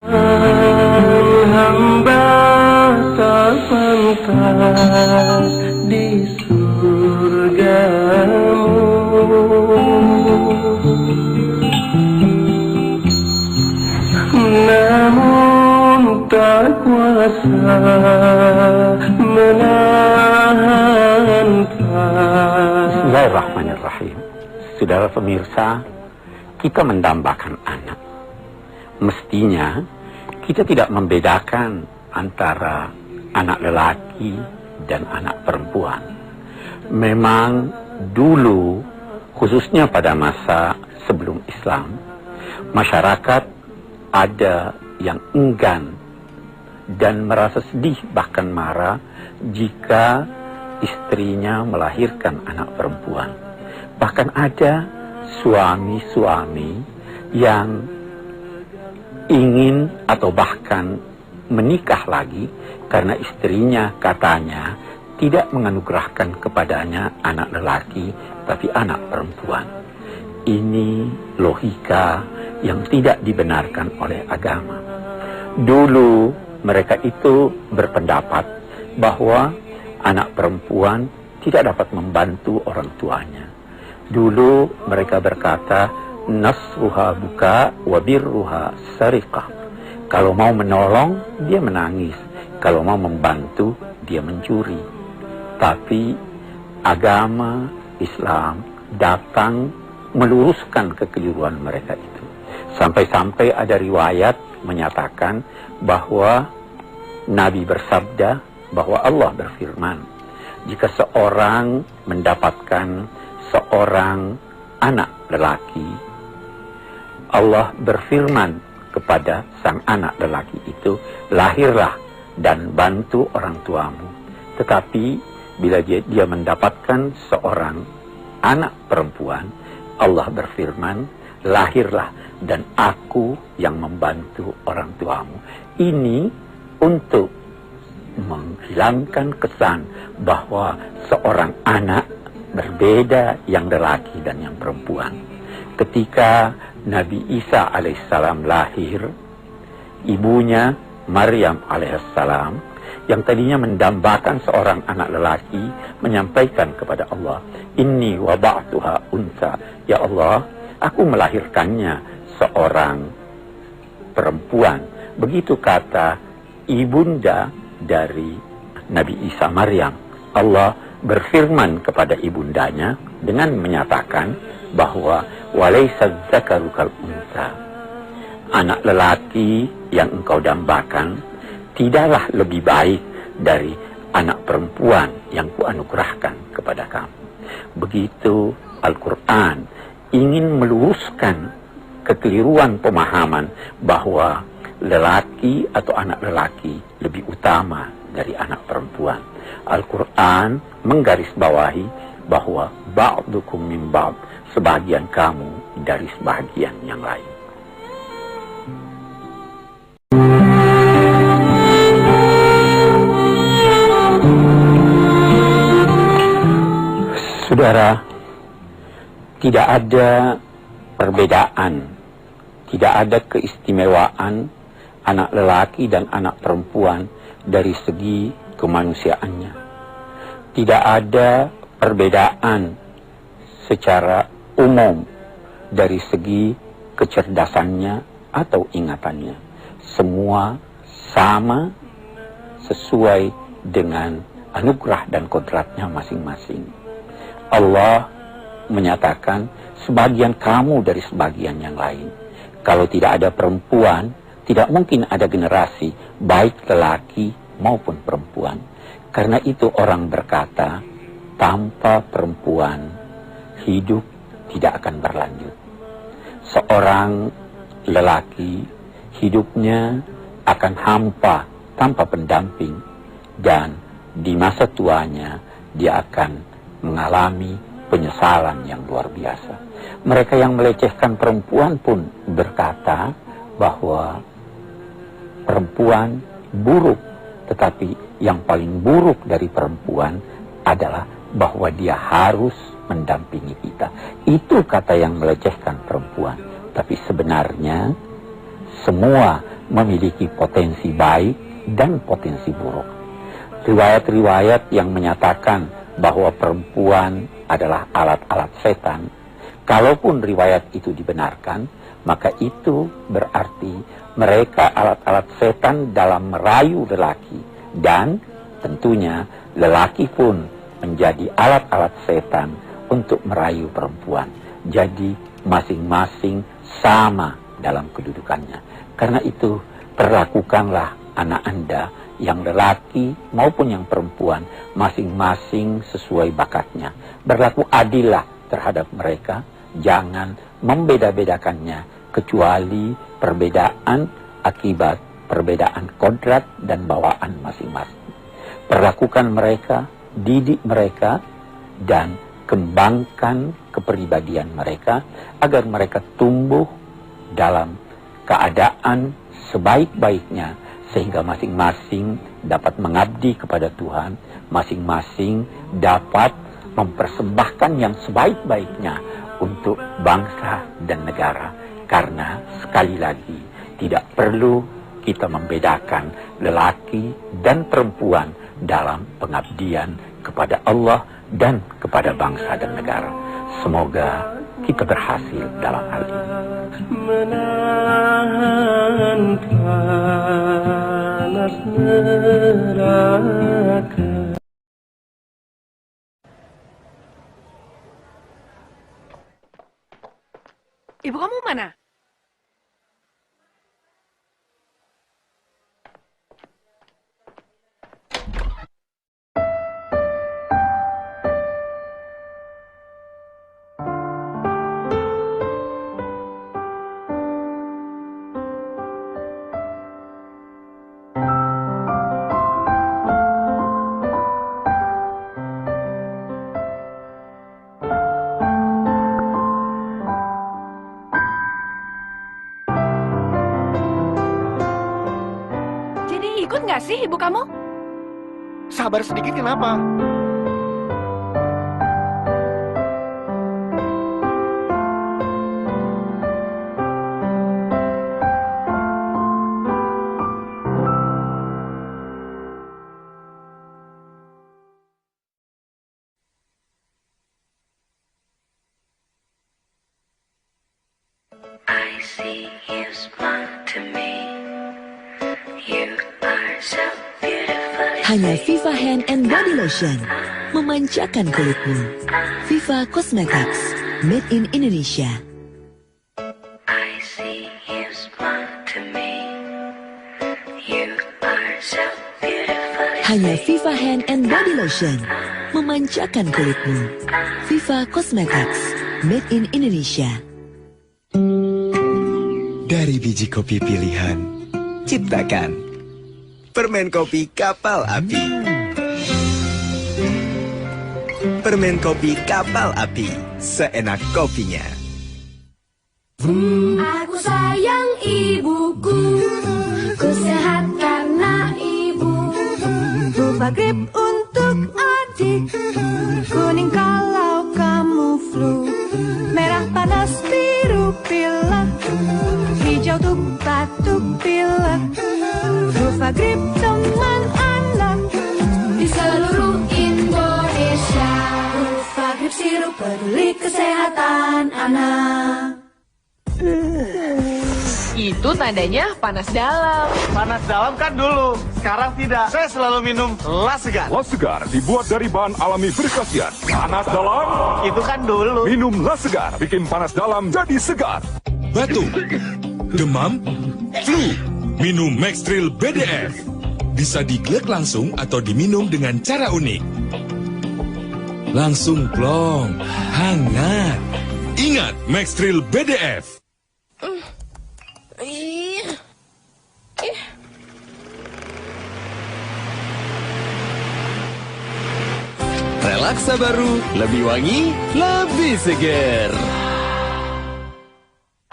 Hamba tak pantas di surgamu, namun tak kuasa menahan. Bismillahirrahmanirrahim. Saudara pemirsa, kita mendambakan anak. Mestinya kita tidak membedakan antara anak lelaki dan anak perempuan. Memang dulu, khususnya pada masa sebelum Islam, masyarakat ada yang enggan dan merasa sedih bahkan marah jika istrinya melahirkan anak perempuan. Bahkan ada suami-suami yang ingin atau bahkan menikah lagi karena istrinya katanya tidak menganugerahkan kepadanya anak lelaki tapi anak perempuan. Ini logika yang tidak dibenarkan oleh agama. Dulu mereka itu berpendapat bahwa anak perempuan tidak dapat membantu orang tuanya. Dulu mereka berkata, nasruha buka wa birruha sariqah. Kalau mau menolong, dia menangis. Kalau mau membantu, dia mencuri. Tapi agama Islam datang meluruskan kekeliruan mereka itu. Sampai-sampai ada riwayat menyatakan bahwa Nabi bersabda bahwa Allah berfirman, jika seorang mendapatkan seorang anak lelaki, Allah berfirman kepada sang anak lelaki itu, lahirlah dan bantu orang tuamu. Tetapi bila dia mendapatkan seorang anak perempuan, Allah berfirman, lahirlah dan aku yang membantu orang tuamu. Ini untuk menghilangkan kesan bahwa seorang anak berbeda yang lelaki dan yang perempuan. Ketika Nabi Isa alaihissalam lahir, ibunya Maryam alaihissalam yang tadinya mendambakan seorang anak lelaki menyampaikan kepada Allah, inni wada'tuha unsa, ya Allah, aku melahirkannya seorang perempuan. Begitu kata ibunda dari Nabi Isa, Maryam. Allah berfirman kepada ibundanya dengan menyatakan bahwa walaysa dzakaru kal unsa, anak lelaki yang engkau dambakan tidaklah lebih baik dari anak perempuan yang kuanugerahkan kepada kamu. Begitu Al-Quran ingin meluruskan kekeliruan pemahaman bahwa lelaki atau anak lelaki lebih utama dari anak perempuan. Al-Quran menggarisbawahi bahwa ba'dukum min ba'd, sebagian kamu dari sebagian yang lain. Saudara, tidak ada perbedaan, tidak ada keistimewaan anak lelaki dan anak perempuan dari segi kemanusiaannya. Tidak ada perbedaan secara umum dari segi kecerdasannya atau ingatannya. Semua sama sesuai dengan anugerah dan kodratnya masing-masing. Allah menyatakan sebagian kamu dari sebagian yang lain. Kalau tidak ada perempuan, tidak mungkin ada generasi baik lelaki maupun perempuan. Karena itu orang berkata, tanpa perempuan hidup tidak akan berlanjut. Seorang lelaki hidupnya akan hampa tanpa pendamping, dan di masa tuanya dia akan mengalami penyesalan yang luar biasa. Mereka yang melecehkan perempuan pun berkata bahwa perempuan buruk, tetapi yang paling buruk dari perempuan adalah bahwa dia harus mendampingi kita. Itu kata yang melecehkan perempuan. Tapi sebenarnya semua memiliki potensi baik dan potensi buruk. Riwayat-riwayat yang menyatakan bahwa perempuan adalah alat-alat setan, kalaupun riwayat itu dibenarkan, maka itu berarti mereka alat-alat setan dalam merayu lelaki, dan tentunya lelaki pun menjadi alat-alat setan untuk merayu perempuan. Jadi masing-masing sama dalam kedudukannya. Karena itu perlakukanlah anak Anda yang lelaki maupun yang perempuan masing-masing sesuai bakatnya. Berlaku adillah terhadap mereka, jangan membeda-bedakannya kecuali perbedaan akibat perbedaan kodrat dan bawaan masing-masing. Perlakukan mereka, didik mereka, dan kembangkan kepribadian mereka agar mereka tumbuh dalam keadaan sebaik-baiknya, sehingga masing-masing dapat mengabdi kepada Tuhan, masing-masing dapat mempersembahkan yang sebaik-baiknya untuk bangsa dan negara. Karena sekali lagi tidak perlu kita membedakan lelaki dan perempuan dalam pengabdian kepada Allah dan kepada bangsa dan negara. Semoga kita berhasil dalam hal ini. Menahan panas neraka. Ibu kamu mana? Ikut nggak sih ibu kamu? Sabar sedikit kenapa? I see you smile to me. You are so beautiful. Hanya Viva Hand and Body Lotion memanjakan kulitmu. Viva Cosmetics, made in Indonesia. I see you smile to me. You are so beautiful. Hanya Viva Hand and Body Lotion memanjakan kulitmu. Viva Cosmetics, made in Indonesia. Dari biji kopi pilihan, ciptakan permen kopi kapal api. Permen kopi kapal api, seenak kopinya. Aku sayang ibuku, ku sehat karena ibu. Lupa grip untuk adik, kuning kalau kamu flu, merah panas biru pilek, hijau tuh batuk pilek. Lupa grip teman anak di seluruh Indonesia. Lupa grip sirup peduli kesehatan anak. Itu tandanya panas dalam. Panas dalam kan dulu, sekarang tidak. Saya selalu minum Las Segar. Las Segar dibuat dari bahan alami berkhasiat. Panas dalam, Itu kan dulu. minum Las Segar bikin panas dalam jadi segar. Batuk, demam, flu. Minum Maxtril BDF. Bisa diglek langsung atau diminum dengan cara unik. Langsung plong, hangat. Ingat Maxtril BDF. Relaksa baru, lebih wangi, lebih seger.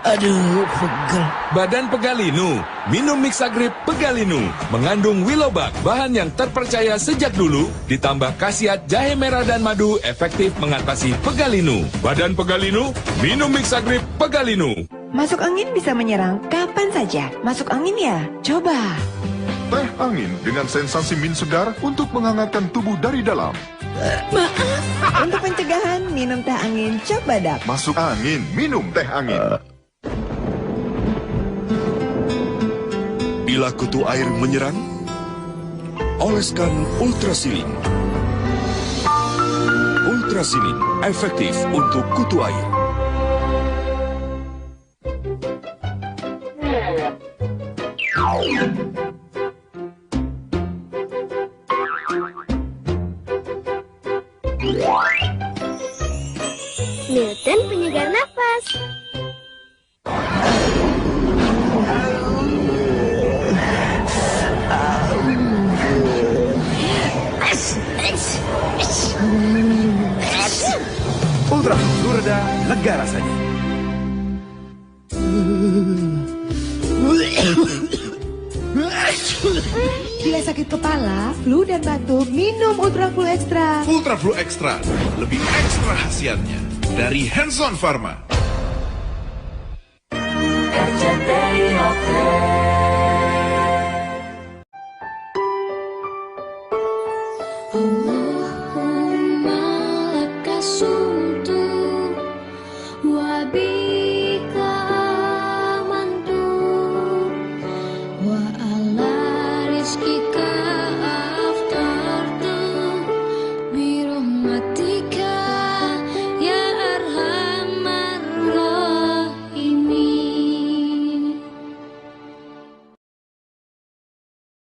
Aduh, pegel. Badan Pegalinu. Minum Mixagrip Pegalinu. Mengandung wilobak, bahan yang terpercaya sejak dulu. Ditambah khasiat jahe merah dan madu, efektif mengatasi Pegalinu. Badan Pegalinu, minum Mixagrip Pegalinu. Masuk angin bisa menyerang kapan saja. Masuk angin ya? Coba. Teh angin dengan sensasi min segar untuk menghangatkan tubuh dari dalam. Maaf. Untuk pencegahan, minum teh angin Cap Badak. Masuk angin, minum teh angin. Bila kutu air menyerang, oleskan Ultrasilin. Ultrasilin efektif untuk kutu air. Milton penyegar nafas. Ultra flu reda, lega rasanya. Bila sakit kepala, flu dan batuk, minum Ultra Flu Extra. Ultra Flu Extra, lebih ekstra khasiatnya dari Hanson Pharma.